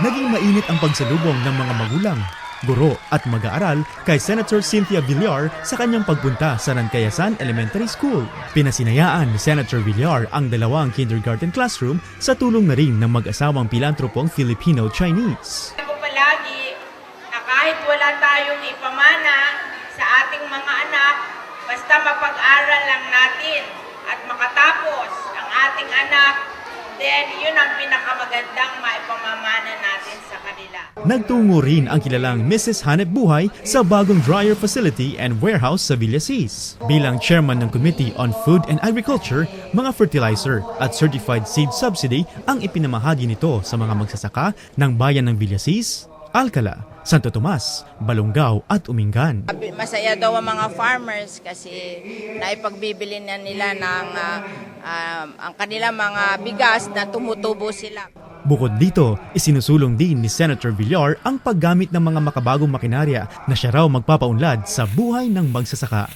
Naging mainit ang pagsalubong ng mga magulang, guro at mag-aaral kay Senator Cynthia Villar sa kanyang pagpunta sa Nancayasan Elementary School. Pinasinayaan ni Senator Villar ang dalawang kindergarten classroom sa tulong na rin ng mag-asawang pilantropong Filipino-Chinese. Ako palagi na kahit wala tayong ipamana sa ating mga anak, basta mapag-aral lang natin at makatapos ang ating anak, then yun ang pinakamagandang maipamamana natin sa kanila. Nagtungo rin ang kilalang Mrs. Hanep Buhay sa bagong dryer facility and warehouse sa Villasis. Bilang chairman ng Committee on Food and Agriculture, mga fertilizer at certified seed subsidy ang ipinamahagi nito sa mga magsasaka ng bayan ng Villasis, Alcala, Santo Tomas, Balongao at Umingan. Masaya daw ang mga farmers kasi naipagbibili na nila ng ang kanilang mga bigas na tumutubo sila. Bukod dito, isinusulong din ni Senator Villar ang paggamit ng mga makabagong makinarya na siya raw magpapaunlad sa buhay ng magsasaka.